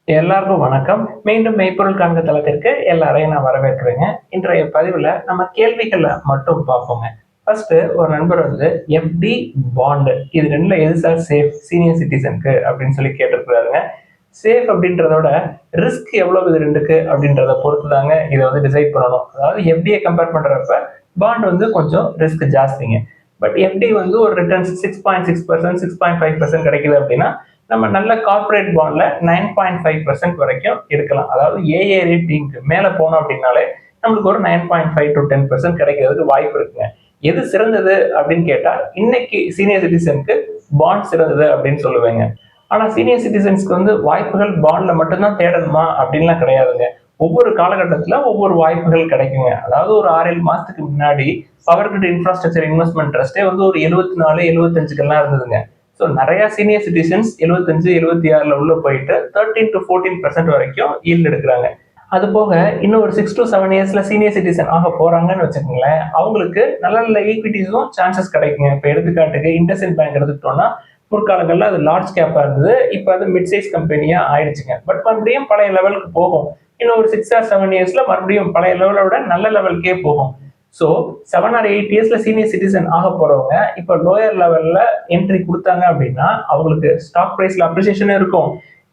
எல்லாருக்கும் வணக்கம். மீண்டும் மெய்ப்பொருள் காண்க தளத்திற்கு எல்லாரையும் நான் வரவேற்கிறேங்க. இன்றைய பதிவுல நம்ம கேள்விகளை மட்டும் பார்ப்போங்க. ஃபர்ஸ்ட் ஒரு நண்பர் எஃப்டி, பாண்ட் இது ரெண்டுல எது சார் சேஃப் சீனியர் சிட்டிசனுக்கு அப்படின்னு சொல்லி கேட்டிருக்கிறாருங்க. சேஃப் அப்படின்றத விட ரிஸ்க் எவ்வளவு இது ரெண்டுக்கு அப்படின்றத பொறுத்து தாங்க இதை டிசைட் பண்ணணும். அதாவது எஃப்டியை கம்பேர் பண்றப்ப பாண்ட் கொஞ்சம் ரிஸ்க் ஜாஸ்திங்க. பட் எஃப்டி ஒரு ரிட்டர்ன்ஸ் 6.6%, 6.5% கிடைக்குது அப்படின்னா நம்ம நல்ல கார்பரேட் பாண்ட்ல 9.5% வரைக்கும் இருக்கலாம். அதாவது ஏஏ ரேட்டிங்க்கு மேல போனோம் அப்படின்னாலே நம்மளுக்கு ஒரு 9.5 to 10% கிடைக்கிறதுக்கு வாய்ப்பு இருக்குங்க. எது சிறந்தது அப்படின்னு கேட்டா இன்னைக்கு சீனியர் சிட்டிசனுக்கு பாண்ட் சிறந்தது அப்படின்னு சொல்லுவேங்க. ஆனா சீனியர் சிட்டிசன்ஸ்க்கு வாய்ப்புகள் பாண்ட்ல மட்டும்தான் தேடணுமா அப்படின்லாம் கிடையாதுங்க. ஒவ்வொரு காலகட்டத்துல ஒவ்வொரு வாய்ப்புகள் கிடைக்குங்க. அதாவது ஒரு 6-7 மாசத்துக்கு முன்னாடி பவர் கிரிட் இன்ஃப்ராஸ்ட்ரக்சர் இன்வெஸ்ட்மெண்ட் ட்ரஸ்டே ஒரு 74, 75க்கெல்லாம் இருந்ததுங்க. ஸோ நிறைய சீனியர் சிட்டிசன்ஸ் 75, 76ல உள்ள போயிட்டு 13 to 14% வரைக்கும் ஈல்டு எடுக்கிறாங்க. அது போக இன்னும் ஒரு 6 to 7 இயர்ஸ்ல சீனியர் சிட்டிசன் ஆக போறாங்கன்னு வச்சுக்கோங்களேன், அவங்களுக்கு நல்ல நல்ல ஈக்விட்டிஸும் சான்சஸ் கிடைக்குங்க. இப்போ எடுத்துக்காட்டுக்கு இண்டஸ்இண்ட் பேங்க் எடுத்துக்கிட்டோம்னா முற்காலங்கள்ல அது லார்ஜ் கேப்பா இருந்தது. இப்போ அது மிட் சைஸ் கம்பெனியா ஆயிடுச்சுங்க. பட் மறுபடியும் பழைய லெவலுக்கு போகும். இன்னும் ஒரு 6 or 7 இயர்ஸ்ல மறுபடியும் பழைய லெவலை விட நல்ல லெவலுக்கே போகும். ஸோ 7 or 8 இயர்ஸ்ல சீனியர் சிட்டிசன் ஆக போறவங்க இப்போ லோயர் லெவல்ல என்ட்ரி கொடுத்தாங்க அப்படின்னா அவங்களுக்கு ஸ்டாக் பிரைஸ்ல அப்ரிசியேஷன் இருக்கும்.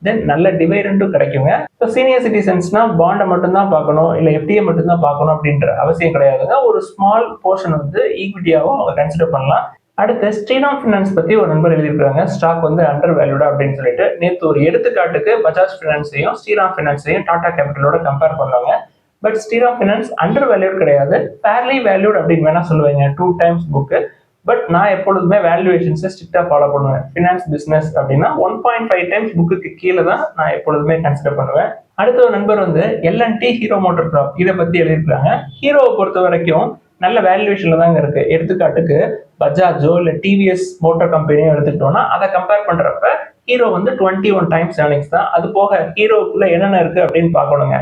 தென் நல்ல டிவைடண்டும் கிடைக்குங்க. ஸோ சீனியர் சிட்டிசன்ஸ்னா பாண்டை மட்டும்தான் பார்க்கணும், இல்லை எஃப்டியை மட்டும்தான் பார்க்கணும் அப்படின்ற அவசியம் கிடையாதுங்க. ஒரு ஸ்மால் போர்ஷன் ஈக்விட்டியாகவும் அவங்க கன்சிடர் பண்ணலாம். அடுத்து ஸ்ரீராம் ஃபினான்ஸ் பத்தி ஒரு நண்பர் எழுதியிருக்காங்க. ஸ்டாக் அண்டர் வேல்யூடா அப்படின்னு சொல்லிட்டு. நேற்று ஒரு எடுத்துக்காட்டுக்கு பஜாஜ் ஃபினான்ஸையும் ஸ்ரீராம் ஃபினான்ஸையும் டாடா கேபிட்டலோட கம்பேர் பண்ணாங்க. But Shriram finance undervalued கிடையாது, ஃபேர்லி வேல்யூட் அப்படின்னு வேணா சொல்லுவாங்க. 2 times புக்கு. பட் நான் எப்பொழுதுமே வேல்யூவேஷன்ஸை ஸ்ட்ரிக்டா ஃபாலோ பண்ணுவேன். ஃபினான்ஸ் பிசினஸ் அப்படின்னா 1.5 times புக்கு கீழே தான் நான் எப்பொழுதுமே கன்சிடர் பண்ணுவேன். அடுத்த ஒரு நண்பர் எல்என்டி ஹீரோ மோட்டர் கிராப் இதை பத்தி எழுதியிருக்காங்க. ஹீரோவை பொறுத்த வரைக்கும் நல்ல வேல்யூவேஷன்ல தாங்க இருக்கு. எடுத்துக்காட்டுக்கு பஜாஜோ இல்ல டிவிஎஸ் மோட்டார் கம்பெனியோ எடுத்துக்கிட்டோம்னா அதை கம்பேர் பண்றப்ப ஹீரோ 21 times ஏர்னிங்ஸ் தான். அது போக ஹீரோக்குள்ள என்னென்ன இருக்கு அப்படின்னு பார்க்கணுங்க.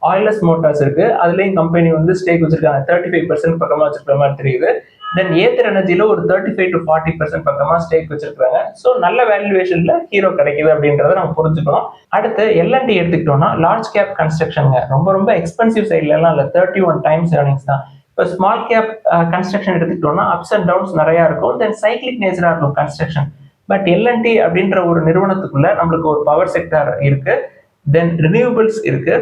ஆயிலஸ் மோட்டார்ஸ் இருக்கு, அதுலயும் கம்பெனி ஸ்டேக் வச்சிருக்காங்க. 35% பக்கமா வச்சிருக்கிற மாதிரி தெரியுது. தென் ஏத்தர் எனர்ஜில ஒரு 35 to 40% பக்கமா ஸ்டேக் வச்சிருக்காங்க. ஸோ நல்ல வேல்யூவேஷன்ல ஹீரோ கிடைக்குது அப்படின்றத நம்ம புரிஞ்சுக்கணும். அடுத்து எல்என்டி எடுத்துக்கிட்டோம்னா லார்ஜ் கேப் கன்ஸ்ட்ரக்ஷனுங்க. ரொம்ப ரொம்ப எக்ஸ்பென்சிவ் சைட்ல எல்லாம் இல்ல, 31 times ஏர்னிங்ஸ் தான். இப்போ ஸ்மால் கேப் கன்ஸ்ட்ரக்ஷன் எடுத்துக்கிட்டோம்னா அப்ஸ் அண்ட் டவுன்ஸ் நிறைய இருக்கும். தென் சைக்ளிக் நேச்சரா இருக்கும் கன்ஸ்ட்ரக்ஷன். பட் எல்என்டி அப்படின்ற ஒரு நிறுவனத்துக்குள்ள நம்மளுக்கு ஒரு பவர் செக்டார் இருக்கு, தென் ரினியூவபிள்ஸ் இருக்கு,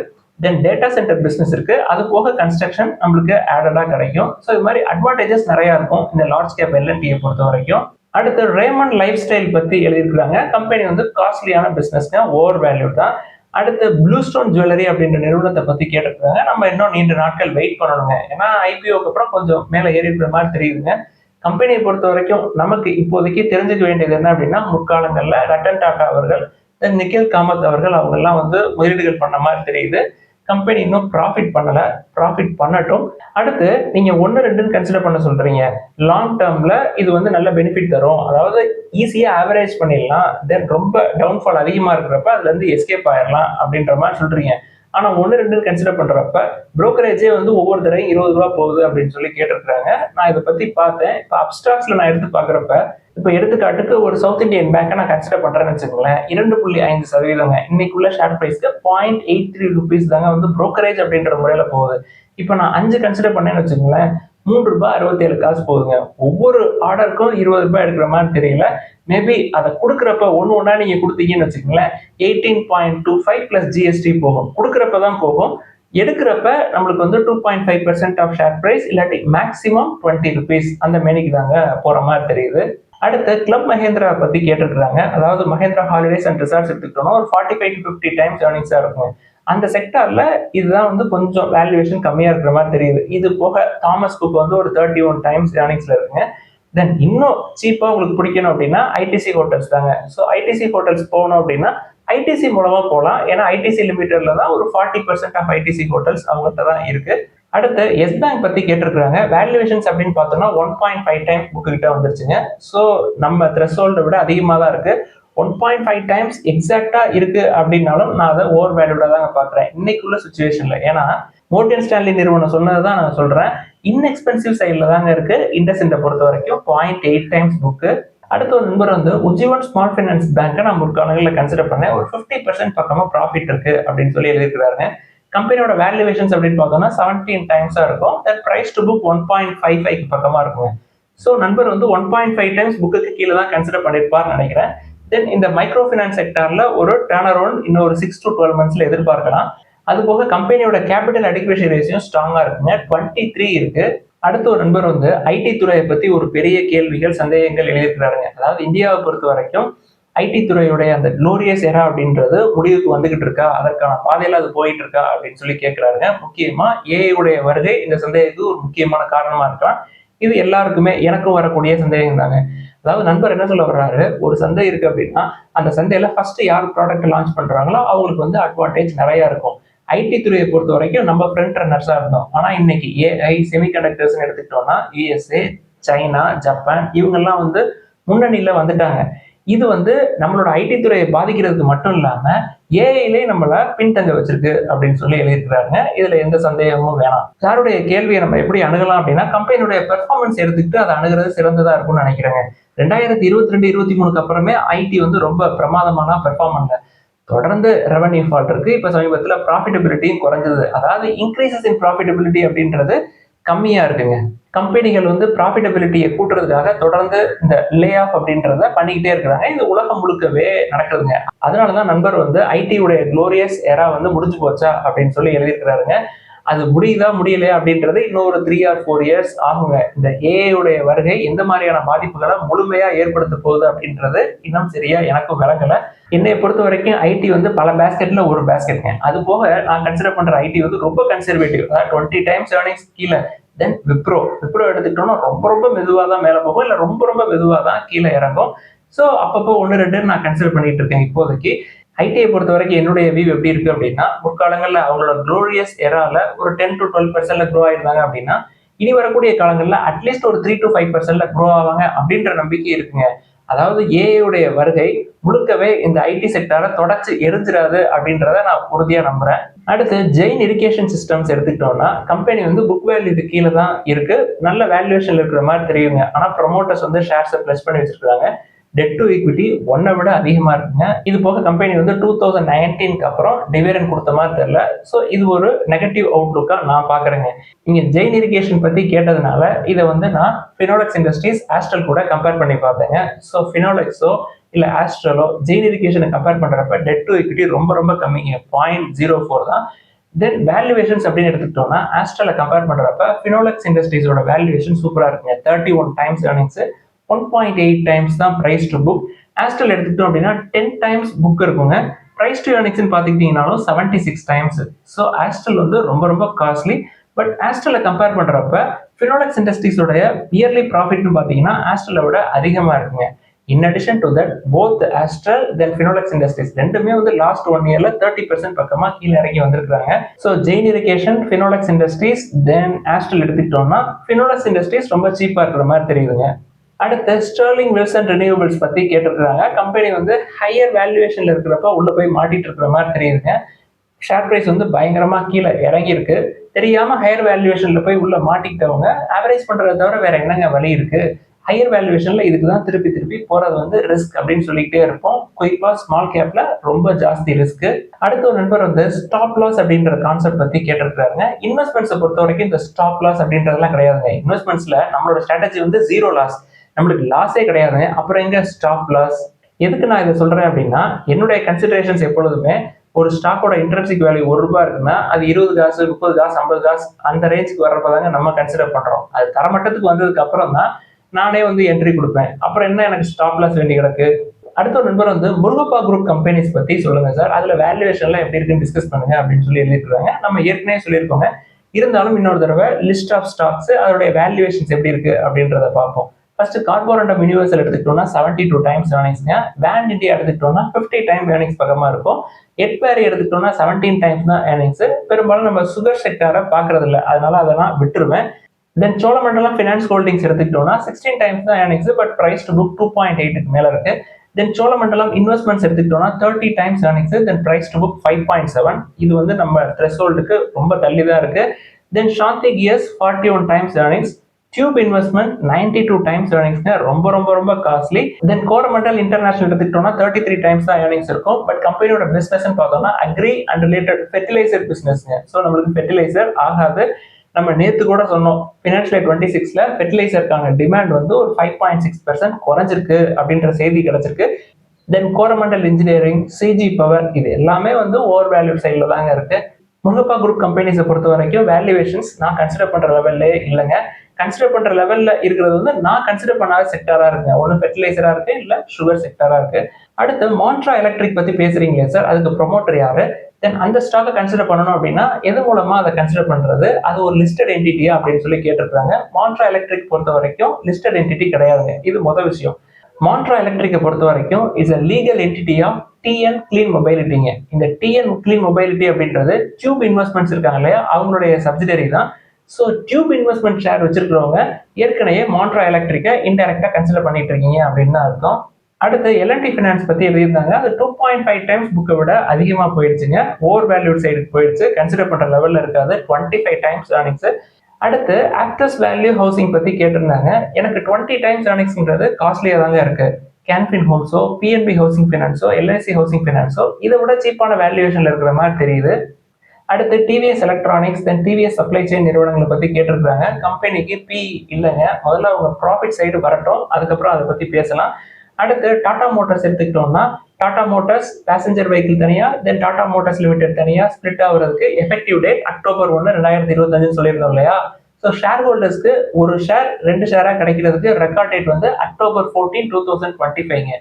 தென் டேட்டா சென்டர் பிசினஸ் இருக்கு. அது போக கன்ஸ்ட்ரக்ஷன் நம்மளுக்கு ஆடடா கிடைக்கும். ஸோ இது மாதிரி அட்வான்டேஜஸ் நிறைய இருக்கும் இந்த லார்ஜ் கேப் எல்என்டியை பொறுத்த வரைக்கும். அடுத்து ரேமண்ட் லைஃப் ஸ்டைல் பத்தி எழுதியிருக்காங்க. கம்பெனி காஸ்ட்லியான பிசினஸ்ங்க, ஓவர் வேல்யூ தான். அடுத்து ப்ளூ ஸ்டோன் ஜுவல்லரி அப்படின்ற நிறுவனத்தை பத்தி கேட்டிருக்காங்க. நம்ம இன்னும் நீண்ட நாட்கள் வெயிட் பண்ணணுங்க. ஏன்னா ஐபிஓக்கு அப்புறம் கொஞ்சம் மேல ஏறி இருக்கிற மாதிரி தெரியுதுங்க. கம்பெனியை பொறுத்த வரைக்கும் நமக்கு இப்போதைக்கு தெரிஞ்சுக்க வேண்டியது என்ன அப்படின்னா, முற்காலங்கள்ல ரட்டன் டாடா அவர்கள், நிக்கில் காமத் அவர்கள் அவங்க எல்லாம் முதலீடுகள் பண்ண மாதிரி தெரியுது. கம்பெனி இன்னும் ப்ராஃபிட் பண்ணல, ப்ராஃபிட் பண்ணட்டும். அடுத்து நீங்க 1-2 கன்சிடர் பண்ண சொல்றீங்க. லாங் டேர்ம்ல இது நல்ல பெனிஃபிட் தரும், அதாவது ஈஸியா ஆவரேஜ் பண்ணிடலாம். தென் ரொம்ப டவுன்ஃபால் அதிகமா இருக்கிறப்ப அதுல இருந்து எஸ்கேப் ஆயிடலாம் அப்படின்ற மாதிரி சொல்றீங்க. ஆனா 1-2 கன்சிடர் பண்றப்ப புரோக்கரேஜே ஒவ்வொரு தடவையும் 20 ரூபா போகுது அப்படின்னு சொல்லி கேட்டிருக்காங்க. நான் இதை பத்தி பார்த்தேன். இப்போ அப்ஸ்டாக்ஸ்ல நான் எடுத்து பாக்குறப்ப இப்போ எடுத்துக்காட்டுக்கு ஒரு சவுத் இந்தியன் பேங்கை நான் கன்சிடர் பண்றேன்னு வச்சுக்கோங்களேன். 2.5% இன்னைக்குள்ள ஷேர் பிரைஸ்க்கு 0.83 rupees தாங்க புரோக்கரேஜ் அப்படின்ற முறையில போகுது. இப்போ நான் 5 கன்சிடர் பண்ணேன்னு வச்சுக்கோங்களேன், ₹3.67 போகுதுங்க. ஒவ்வொரு ஆர்டருக்கும் 20 ரூபாய் எடுக்கிற மாதிரி தெரியல. மேபி அதை கொடுக்குறப்ப ஒன்னா நீங்க கொடுத்தீங்கன்னு வச்சுக்கோங்களேன், 18.25 plus GST போகும். கொடுக்குறப்பதான் போகும். எடுக்கிறப்ப நம்மளுக்கு 2.5% ஆஃப் ஷேர் பிரைஸ், இல்லாட்டி மேக்சிமம் 20 rupees அந்த மேனிக்கு தாங்க போற மாதிரி தெரியுது. அடுத்து கிளப் மஹேந்திரா பத்தி கேட்டிருக்காங்க. அதாவது மஹேந்திரா ஹாலிடேஸ் அண்ட் ரிசார்ட்ஸ் எடுத்துக்கிட்டோம்னா ஒரு 45 to 50 times ஏர்னிங்ஸா இருக்கும். அந்த செக்டார்ல இதுதான் கொஞ்சம் வேல்யூவேஷன் கம்மியா இருக்கிற மாதிரி தெரியுது. இது போக தாமஸ் குக் ஒரு 31 times ஏர்னிங்ஸ்ல இருக்குங்க. தென் இன்னும் சீப்பா உங்களுக்கு பிடிக்கணும் அப்படின்னா ஐடிசி ஹோட்டல்ஸ் தாங்க. ஸோ ஐடிசி ஹோட்டல்ஸ் போகணும் அப்படின்னா ஐடிசி மூலமா போகலாம். ஏன்னா ஐடிசி லிமிடெட்ல தான் ஒரு 40% ஆஃப் ஐடிசி ஹோட்டல்ஸ் அவங்கள்ட்ட தான் இருக்கு. அடுத்து எஸ் பேங்க் பத்தி கேட்டிருக்காங்க. வேல்யூவேஷன்ஸ் அப்படின்னு பார்த்தோம்னா 1.5 times புக்கு கிட்ட வந்துருச்சுங்க. ஸோ நம்ம த்ரெஷோல்டை விட அதிகமாக தான் இருக்கு. 1.5 times எக்ஸாக்டா இருக்கு அப்படின்னாலும் நான் அதை ஓவர் வேல்யூடா தாங்க பாக்குறேன் இன்னைக்குள்ள சுச்சுவேஷன்ல. ஏன்னா மோர்கன் ஸ்டான்லி நிறுவனம் சொன்னதுதான் நான் சொல்றேன். இன்எக்ஸ்பென்சிவ் சைட்ல தாங்க இருக்கு. இண்டஸ்இண்டை பொறுத்த வரைக்கும் 0.8 times புக்கு. அடுத்த ஒரு நண்பர் வந்து உஜ்ஜீவன் ஸ்மால் ஃபைனான்ஸ் பேங்கை நான் முற்காலங்களில் கன்சிடர் பண்ணேன், ஒரு 50% பக்கமாக ப்ராஃபிட் இருக்கு அப்படின்னு சொல்லி எழுதியிருக்கிறாங்க. கம்பெனியோட வேல்யூவேஷன்ஸ் அப்படின்னு பார்த்தோம்னா 17 டைம்ஸாக இருக்கும். தட் ப்ரைஸ் டு புக் 1.55 பக்கமாக இருக்கும். ஸோ நண்பர் வந்து 1.5 டைம்ஸ் புக்குக்கு கீழே தான் கன்சிடர் பண்ணியிருப்பார்னு நினைக்கிறேன். தென் இந்த மைக்ரோ ஃபைனான்ஸ் செக்டார்ல ஒரு டர்ன் அரௌண்ட் இன்னும் ஒரு 6 to 12 மந்த்ஸ்ல எதிர்பார்க்கலாம். அது போக கம்பெனியோட கேபிட்டல் அடிக்வேஷன் ரேஷியோ ஸ்ட்ராங்கா இருக்குங்க, 23 இருக்கு. அடுத்த ஒரு நண்பர் வந்து ஐடி துறையை பத்தி ஒரு பெரிய கேள்விகள் சந்தேகங்கள் எழுதியிருக்கிறாருங்க. அதாவது இந்தியாவை பொறுத்த வரைக்கும் ஐடி துறையுடைய அந்த குளோரியஸ் எரா அப்படின்றது முடிவுக்கு வந்துகிட்டு இருக்கா, அதற்கான பாதையில அது போயிட்டு இருக்கா அப்படின்னு சொல்லி கேட்கிறாருங்க. முக்கியமா ஏஐ உடைய வருகை இந்த சந்தேகத்துக்கு ஒரு முக்கியமான காரணமா இருக்கலாம். இது எல்லாருக்குமே எனக்கும் வரக்கூடிய சந்தேகம் தாங்க. அதாவது நண்பர் என்ன சொல்ல வர்றாரு, ஒரு சந்தை இருக்கு அப்படின்னா அந்த சந்தையில ஃபர்ஸ்ட் யார் ப்ராடக்ட் லான்ச் பண்றாங்களோ அவங்களுக்கு வந்து அட்வான்டேஜ் நிறைய இருக்கும். ஐடி துறையை பொறுத்த வரைக்கும் நம்ம ஃப்ரண்ட் ரன்னர்ஸா இருந்தோம். ஆனா இன்னைக்கு ஏஐ செமிகண்டக்டர்ஸ் எடுத்துக்கிட்டோம்னா யுஎஸ்ஏ, சைனா, ஜப்பான் இவங்கெல்லாம் வந்து முன்னணியில வந்துட்டாங்க. இது வந்து நம்மளோட ஐடி துறையை பாதிக்கிறதுக்கு மட்டும் இல்லாம ஏஐலே நம்மள பின்தங்க வச்சிருக்கு அப்படின்னு சொல்லி எழுதியிருக்கிறாங்க. இதுல எந்த சந்தேகமும் வேணாம். சாருடைய கேள்வியை நம்ம எப்படி அணுகலாம் அப்படின்னா கம்பெனியுடைய பெர்ஃபார்மன்ஸ் எடுத்துக்கிட்டு அதை அணுகிறது சிறந்ததா இருக்கும்னு நினைக்கிறேங்க. 2022-23 அப்புறமே ஐடி வந்து ரொம்ப பிரமாதமான பெர்ஃபார்ம் பண்ணல. தொடர்ந்து ரெவன்யூ ஃபால் இருக்கு. இப்ப சமீபத்தில் ப்ராஃபிட்டபிலிட்டியும் குறைஞ்சது. அதாவது இன்க்ரீசஸ் இன் ப்ராஃபிட்டபிலிட்டி அப்படின்றது கம்மியா இருக்குங்க. கம்பெனிகள் வந்து ப்ராஃபிட்டபிலிட்டியை கூட்டுறதுக்காக தொடர்ந்து இந்த லே ஆஃப் அப்படின்றத பண்ணிக்கிட்டே இருக்கிறாங்க. இது உலகம் முழுக்கவே நடக்குதுங்க. அதனாலதான் நண்பர் வந்து ஐடி உடைய குளோரியஸ் எரா வந்து முடிஞ்சு போச்சா அப்படின்னு சொல்லி எழுதியிருக்கிறாருங்க. அது முடியுதா முடியலையா அப்படின்றது இன்னும் ஒரு 3 or 4 years ஆகுங்க. இந்த ஏஐ உடைய வருகை எந்த மாதிரியான பாதிப்புகளை முழுமையா ஏற்படுத்த போகுது அப்படின்றது இன்னும் சரியா எனக்கும் விளங்கல. என்னை பொறுத்த வரைக்கும் ஐடி வந்து பல பேஸ்கெட்ல ஒரு பேஸ்கெட்ங்க. அது போக நான் கன்சிடர் பண்ற ஐடி வந்து ரொம்ப கன்சர்வேட்டிவ். 20 times earnings கீழே. தென் விப்ரோ எடுத்துக்கிட்டோம்னா ரொம்ப ரொம்ப மெதுவாக தான் மேலே போகும், இல்லை ரொம்ப ரொம்ப மெதுவாக தான் கீழே இறங்கும். ஸோ அப்பப்போ 1-2 நான் கன்சிடர் பண்ணிட்டு இருக்கேன் இப்போதைக்கு. ஐடியை பொறுத்த வரைக்கும் என்னுடைய வியூ எப்படி இருக்கு அப்படின்னா முற்காலங்களில் அவங்களோட குளோரியஸ் எரால ஒரு 10 to 12% க்ரோ ஆயிருந்தாங்க அப்படின்னா இனி வரக்கூடிய காலங்களில் அட்லீஸ்ட் ஒரு 3 to 5% க்ரோ ஆவாங்க அப்படின்ற நம்பிக்கை இருக்குங்க. அதாவது ஏஐடைய வருகை முழுக்கவே இந்த ஐடி செக்டாரை தொடச்சு எரிஞ்சிடாது அப்படின்றத நான் உறுதியா நம்புறேன். அடுத்து ஜெயின் இரிகேஷன் சிஸ்டம்ஸ் எடுத்துக்கிட்டோம்னா கம்பெனி வந்து புக் வேல்யூக்கு கீழே தான் இருக்கு, நல்ல வேல்யூவேஷன் இருக்கிற மாதிரி தெரியுங்க. ஆனா ப்ரொமோட்டர்ஸ் வந்து ஷேர்ஸை பிளஸ் பண்ணி வச்சிருக்காங்க. டெட் டு ஈக்விட்டி 1 விட அதிகமா இருக்குங்க. இது போக கம்பெனி வந்து 2019 அப்புறம் டிவிடெண்ட் கொடுத்த மாதிரி தெரியல. ஸோ இது ஒரு நெகட்டிவ் அவுட்லுக்கா நான் பாக்குறேங்க. இங்க ஜெயின் இரிகேஷன் பத்தி கேட்டதுனால இதை வந்து நான் ஃபினோலெக்ஸ் இண்டஸ்ட்ரீஸ் ஆஸ்ட்ரல் கூட கம்பேர் பண்ணி பார்த்தேங்க. ஸோ ஃபினோலெக்ஸோ இல்ல ஆஸ்ட்ரலோ ஜெயின் இரிகேஷனை கம்பேர் பண்றப்ப டெட் டு ஈக்விட்டி ரொம்ப ரொம்ப கம்மிங்க, 0.04 தான். தென் வேல்யூவேஷன்ஸ் அப்படின்னு எடுத்துக்கிட்டோம்னா ஆஸ்ட்ரலை கம்பேர் பண்றப்ப ஃபினோலெக்ஸ் இண்டஸ்ட்ரீஸோட வேல்யூவேஷன் சூப்பரா இருக்குங்க. 31 times earnings, 1.8 times தான் பிரைஸ் டு புக். ஆஸ்ட்ரல் எடுத்துக்கிட்டோம் அப்படின்னா 10 times புக் இருக்குங்க. பிரைஸ் டு ஏர்னிங்ஸ் பார்த்துக்கிட்டீங்கன்னாலும் 76 times. ஸோ ஆஸ்ட்ரல் வந்து ரொம்ப ரொம்ப காஸ்ட்லி. பட் ஆஸ்ட்ரலை கம்பேர் பண்றப்ப ஃபினோலெக்ஸ் இண்டஸ்ட்ரீஸோட இயர்லி ப்ராஃபிட்னு பார்த்தீங்கன்னா ஆஸ்ட்ரலை விட அதிகமா இருக்குங்க. In addition to that both astral then Finolex industries ரெண்டுமே வந்து லாஸ்ட் 1 yearல 30% பக்கமா கீழே இறங்கி வந்திருக்காங்க. So Jain irrigation, Finolex industries then Astral எடுத்துக்கிட்டோம்னா ஃபினோலெக்ஸ் இண்டஸ்ட்ரீஸ் ரொம்ப சீப்பா இருக்கிற மாதிரி தெரியுதுங்க. அடுத்து ஸ்டெர்லிங் வில்சன் ரினியூவபிள்ஸ் பத்தி கேட்டிருக்காங்க. கம்பெனி வந்து ஹையர் வேல்யூவேஷன்ல இருக்கிறப்ப உள்ள போய் மாட்டிட்டு இருக்கிற மாதிரி தெரியுதுங்க. ஷேர் பிரைஸ் வந்து பயங்கரமா கீழே இறங்கி இருக்கு. தெரியாம ஹையர் வேல்யூவேஷன்ல போய் உள்ள மாட்டிக்கிட்டவங்க ஆவரேஜ் பண்றதை தவிர வேற என்னங்க வழி இருக்கு? ஹையர் வேல்யூவேஷன்ல இதுக்கு தான் திருப்பி போறது வந்து ரிஸ்க் அப்படின்னு சொல்லிக்கிட்டே இருப்போம். குறிப்பா ஸ்மால் கேப்ல ரொம்ப ஜாஸ்தி ரிஸ்க். அடுத்த ஒரு நண்பர் வந்து ஸ்டாப் லாஸ் அப்படின்ற கான்செப்ட் பத்தி கேட்டிருக்காருங்க. இன்வெஸ்ட்மெண்ட்ஸை பொறுத்த வரைக்கும் இந்த ஸ்டாப் லாஸ் அப்படின்றதெல்லாம் கிடையாதுங்க. இன்வெஸ்ட்மெண்ட்ஸ்ல நம்மளோட ஸ்ட்ராட்டஜி வந்து 0 லாஸ், நம்மளுக்கு லாஸே கிடையாதுங்க. அப்புறம் எங்க ஸ்டாப் லாஸ்? எதுக்கு நான் இதை சொல்றேன் அப்படின்னா என்னுடைய கன்சிடரேஷன்ஸ் எப்பொழுதுமே ஒரு ஸ்டாக்கோட இன்ட்ரென்சிக் வேல்யூ ₹1 இருக்குன்னா அது 20 காசு, 30 காசு, 50 காசு அந்த ரேஞ்சுக்கு வர்றப்பதாங்க நம்ம கன்சிடர் பண்றோம். அது தரமட்டத்துக்கு வந்ததுக்கு அப்புறம் தான் நானே வந்து என்ட்ரி கொடுப்பேன். அப்புறம் என்ன எனக்கு ஸ்டாப் லாஸ் வேண்டி கிடக்கு? அடுத்த ஒரு நண்பர் வந்து முருகப்பா குரூப் கம்பெனிஸ் பத்தி சொல்லுங்க சார், அதுல வேல்யூவேஷன்லாம் எப்படி இருக்குன்னு டிஸ்கஸ் பண்ணுங்க அப்படின்னு சொல்லி எழுதிருக்காங்க. நம்ம ஏற்கனவே சொல்லியிருக்கோங்க, இருந்தாலும் இன்னொரு தடவை லிஸ்ட் ஆஃப் ஸ்டாக்ஸ் அதோடைய வேல்யூவேஷன்ஸ் எப்படி இருக்கு அப்படின்றத பார்ப்போம். ஃபர்ஸ்ட் கார்போரண்டம் யூனிவர்சல் எடுத்துக்கிட்டோம்னா 72 times earningsங்க. வேன் இண்டியா எடுத்துக்கிட்டோம்னா 50 times earnings பக்கமா இருக்கும். எட்பேரி எடுத்துக்கிட்டோம்னா 17 times தான் earnings. பெரும்பாலும் நம்ம சுகர் செக்டாரை பாக்குறது இல்லை, அதனால அதெல்லாம் விட்டுருவேன். தென் சோழமண்டலம் ஃபினான்ஸ் ஹோல்டிங்ஸ் எடுத்துக்கிட்டோம்னா 16 times தான் earnings, but price to book 2.8க்கு மேல இருக்கு. தென் சோழமண்டலம் இன்வெஸ்ட்மெண்ட்ஸ் எடுத்துக்கிட்டோம்னா 30 times earnings, then price to book 5.7. இது வந்து நம்ம த்ரெஷ்ஹோல்டுக்கு ரொம்ப தள்ளி தான் இருக்கு. Then Shanthi gears 41 times earnings, tube investment 92 times ஏர்னிங்ஸ்ங்க, ரொம்ப ரொம்ப ரொம்ப காஸ்ட்லி. தென் கோரமண்டல் இன்டர்நேஷனல் எடுத்துக்கிட்டோம்னா 33 டைம்ஸ் தான் ஏர்னிங்ஸ் இருக்கும். பட் கம்பெனியோட பிசினஸ் பார்த்தோம்னா அக்ரி அண்ட் ரிலேட்டட் ஃபெர்டிலைசர் பிசினஸ்ங்க. ஸோ நம்மளுக்கு ஃபெர்டிலைசர் ஆகாது. நம்ம நேத்து கூட சொன்னோம், ஃபினான்ஷியல் 26ல ஃபெர்டிலைசருக்கான டிமாண்ட் வந்து ஒரு 5.6% குறைஞ்சிருக்கு அப்படின்ற செய்தி கிடைச்சிருக்கு. தென் கோரமண்டல் இன்ஜினியரிங், சிஜி பவர், இது எல்லாமே வந்து ஓவர் வேல்யூ சைடில் தாங்க இருக்கு. முருகப்பா குரூப் கம்பெனிஸை பொறுத்த வரைக்கும் வேல்யூவேஷன்ஸ் நான் கன்சிடர் பண்ற லெவல்லே இல்லைங்க. கன்சிடர் பண்ற லெவல்ல இருக்கிறது வந்து நான் கன்சிடர் பண்ணாத செக்டரா இருக்குங்க. ஒன்று ஃபெர்டிலைசரா இருக்கு, இல்ல சுகர் செக்டரா இருக்கு. அடுத்து மான்ட்ரா எலக்ட்ரிக் பத்தி பேசுறீங்களே சார், அதுக்கு ப்ரொமோட்டர் யாரு? தென் அந்த ஸ்டாக்கை கன்சிடர் பண்ணணும் அப்படின்னா எது மூலமா அதை கன்சிடர் பண்றது? அது ஒரு லிஸ்டட் என்டிட்டியா அப்படின்னு சொல்லி கேட்டிருக்காங்க. மான்ட்ரா எலக்ட்ரிக் பொறுத்த வரைக்கும் லிஸ்டட் என்டிட்டி கிடையாதுங்க. இது முதல் விஷயம். மான்ட்ரா எலக்ட்ரிக்கை பொறுத்த வரைக்கும் is a legal entity of TN clean மொபைலிட்டிங்க. இந்த டிஎன் கிளீன் மொபைலிட்டி அப்படின்றது டியூப் இன்வெஸ்ட்மெண்ட்ஸ் இருக்காங்க இல்லையா, அவங்களுடைய சப்சிடரி தான். ஸோ டியூப் இன்வெஸ்ட்மெண்ட் ஷேர் வச்சிருக்கிறவங்க ஏற்கனவே மான்ட்ரா எலக்ட்ரிக்கை இன்டெரக்டா கன்சிடர் பண்ணிட்டு இருக்கீங்க அப்படின்னு தான் அர்த்தம். அடுத்து எல்என்டி ஃபினான்ஸ் பத்தி எழுதியிருந்தாங்க. அது 2.5 டைம்ஸ் புக்கை விட அதிகமா போயிடுச்சுங்க. ஓவர் வேல்யூட் சைடுக்கு போயிடுச்சு. கன்சிடர் பண்ற லெவல்ல இருக்காது. 25 டைம்ஸ் ஏர்னிங்ஸ். அடுத்து ஆக்டர்ஸ் வேல்யூ ஹவுசிங் பத்தி கேட்டிருந்தாங்க. எனக்கு 20 டைம்ஸ் ஏர்னிங்ஸ்ன்றது காஸ்ட்லியா தாங்க இருக்கு. கேன்ஃபின் ஹோம்ஸோ, பிஎன்பி ஹவுசிங் ஃபினான்ஸோ, எல்ஐசி ஹவுசிங் ஃபினான்ஸோ இதை விட சீப்பான வேல்யூவேஷன்ல இருக்கிற மாதிரி தெரியுது. அடுத்து TVS electronics, then TVS supply chain நிறுவனங்களை பத்தி கேட்டிருக்காங்க. கம்பெனிக்கு பி இல்லைங்க, முதல்ல அவங்க ப்ராஃபிட் சைடு வரட்டும், அதுக்கப்புறம் அதை பத்தி பேசலாம். அடுத்து டாடா மோட்டார்ஸ் எடுத்துக்கிட்டோம்னா டாடா மோட்டார்ஸ் பேசஞ்சர் வெஹிக்கிள் தனியா, தென் டாடா மோட்டார்ஸ் லிமிடெட் தனியா ஸ்பிளிட் ஆகுறதுக்கு எஃபெக்டிவ் டேட் October 1, 2025 சொல்லியிருந்தோம் இல்லையா. ஸோ ஷேர் ஹோல்டர்ஸ்க்கு ஒரு ஷேர் 2 ஷேரா கிடைக்கிறதுக்கு ரெக்கார்ட் டேட் வந்து October 14, 2025.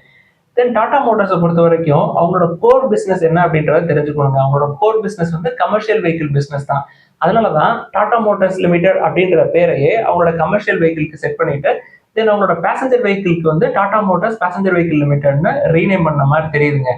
தென் டாடா மோட்டார்ஸை பொறுத்த வரைக்கும் அவங்களோட கோர் பிசினஸ் என்ன அப்படின்றத தெரிஞ்சுக்கணுங்க. அவங்களோட கோர் பிசினஸ் வந்து கமர்ஷியல் வெஹிக்கிள் பிசினஸ் தான். அதனாலதான் டாடா மோட்டார்ஸ் லிமிடெட் அப்படின்ற பேரையே அவங்களோட கமர்ஷியல் வெஹிக்கிளுக்கு செட் பண்ணிட்டு தென் அவங்களோட பேசஞ்சர் வெஹிக்கிளுக்கு வந்து டாடா மோட்டார்ஸ் பேசஞ்சர் வெஹிக்கிள் லிமிடெட்னு ரீநேம் பண்ண மாதிரி தெரியுதுங்க.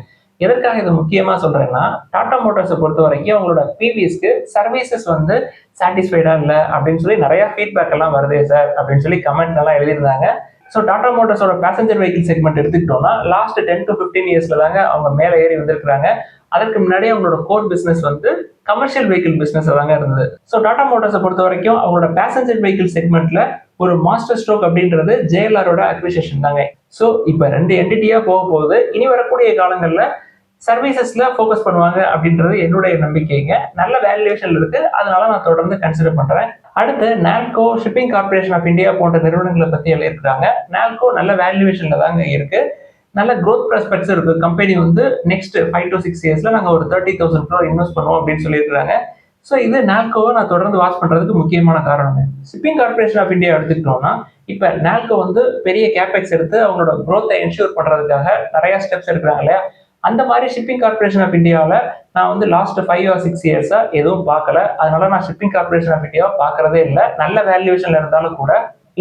எதற்காக இது முக்கியமா சொல்றேன்னா, டாடா மோட்டார்ஸை பொறுத்த வரைக்கும் அவங்களோட பிவிஎஸ்க்கு சர்வீசஸ் வந்து சாட்டிஸ்ஃபைடா இல்லை அப்படின்னு சொல்லி நிறைய ஃபீட்பேக் எல்லாம் வருதே சார் அப்படின்னு சொல்லி கமெண்ட் எல்லாம் எழுதியிருந்தாங்க. ஸோ டாடா மோட்டார்ஸோட பேசஞ்சர் வெஹிக்கிள் செக்மெண்ட் எடுத்துக்கிட்டோம்னா லாஸ்ட் 10 to 15 இயர்ஸ்ல தாங்க அவங்க மேலே ஏறி வந்திருக்காங்க. அதற்கு முன்னாடி அவங்களோட கோர் பிசினஸ் வந்து கமர்ஷியல் வெஹிக்கிள் பிசினஸ் தாங்க இருந்தது. ஸோ டாடா மோட்டார்ஸை பொறுத்த வரைக்கும் அவங்களோட பேசஞ்சர் வெஹிக்கிள் செக்மெண்ட்ல ஒரு மாஸ்டர் ஸ்ட்ரோக் அப்படின்றது ஜேஎல்ஆரோட அக்விசிஷன் தாங்க. ஸோ இப்போ 2 என்டிட்டியா போக போகுது. இனி வரக்கூடிய காலங்களில் சர்வீசஸ்ல ஃபோக்கஸ் பண்ணுவாங்க அப்படின்றது என்னுடைய நம்பிக்கைங்க. நல்ல வேல்யூவேஷன் இருக்கு, அதனால நான் தொடர்ந்து கன்சிடர் பண்றேன். அடுத்து NALCO, shipping corporation of India போன்ற நிறுவனங்களை பத்தி எழுதியிருக்காங்க. நால்கோ நல்ல வேல்யூவேஷன்ல தாங்க இருக்கு, நல்ல க்ரோத் ப்ராஸ்பெக்ட்ஸ் இருக்கு. கம்பெனி வந்து நெக்ஸ்ட் 5 to 6 இயர்ஸ்ல நாங்க ஒரு 30,000 crore இன்வெஸ்ட் பண்ணுவோம் அப்படின்னு சொல்லியிருக்காங்க. ஸோ இது நால்கோவை நான் தொடர்ந்து வாட்ச் பண்றதுக்கு முக்கியமான காரணம். ஷிப்பிங் கார்பரேஷன் ஆஃப் இந்தியா எடுத்துக்கிட்டோம்னா இப்ப நால்கோ வந்து பெரிய கேபெக்ஸ் எடுத்து அவங்களோட க்ரோத்தை என்ஷூர் பண்றதுக்காக நிறைய ஸ்டெப்ஸ் எடுக்கிறாங்க இல்லையா. அந்த மாதிரி ஷிப்பிங் கார்பரேஷன் ஆஃப் இந்தியாவில் நான் வந்து லாஸ்ட் 5 or 6 இயர்ஸா எதுவும் பார்க்கல. அதனால நான் ஷிப்பிங் கார்பரேஷன் ஆஃப் இந்தியாவை பார்க்கறதே இல்லை. நல்ல வேல்யூவேஷன்ல இருந்தாலும் கூட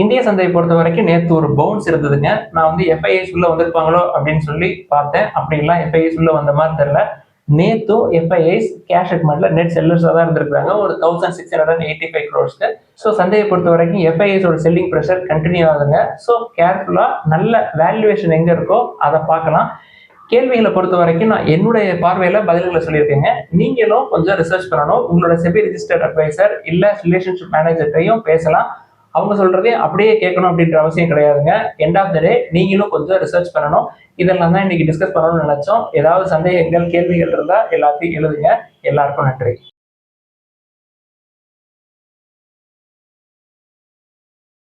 இந்திய சந்தையை பொறுத்த வரைக்கும் நேற்று ஒரு பவுன்ஸ் இருந்ததுங்க. நான் வந்து எஃப்ஐஎஸ் உள்ள வந்திருப்பாங்களோ அப்படின்னு சொல்லி பார்த்தேன். அப்படிலாம் எஃப்ஐஎஸ் உள்ள வந்த மாதிரி தெரியல. நேத்தும் எஃப்ஐஎஸ் கேஷ் செக்மெண்ட்ல நெட் செல்லர்ஸா தான் இருந்திருக்காங்க ஒரு 1685 crores. ஸோ சந்தையை பொறுத்த வரைக்கும் எஃப்ஐஎஸோட செல்லிங் ப்ரெஷர் கண்டினியூ ஆகுதுங்க. ஸோ கேர்ஃபுல்லா நல்ல வேல்யூவேஷன் எங்க இருக்கோ அதை பார்க்கலாம். கேள்விகளை பொறுத்த வரைக்கும் நான் என்னுடைய பார்வையில பதில்களை சொல்லியிருக்கேங்க. நீங்களும் கொஞ்சம் ரிசர்ச் பண்ணணும். உங்களோட செபி ரிஜிஸ்டர்ட் அட்வைசர் இல்ல ரிலேஷன்ஷிப் மேனேஜர்ட்டையும் பேசலாம். அவங்க சொல்றதையும் அப்படியே கேட்கணும் அப்படின்ற அவசியம் கிடையாதுங்க. எண்ட் ஆஃப் த டே நீங்களும் கொஞ்சம் ரிசர்ச் பண்ணணும். இதெல்லாம் தான் இன்னைக்கு டிஸ்கஸ் பண்ணணும்னு நினைச்சோம். ஏதாவது சந்தேகங்கள், கேள்விகள் இருந்தா எல்லாத்தையும் எழுதுங்க. எல்லாருக்கும் நன்றி.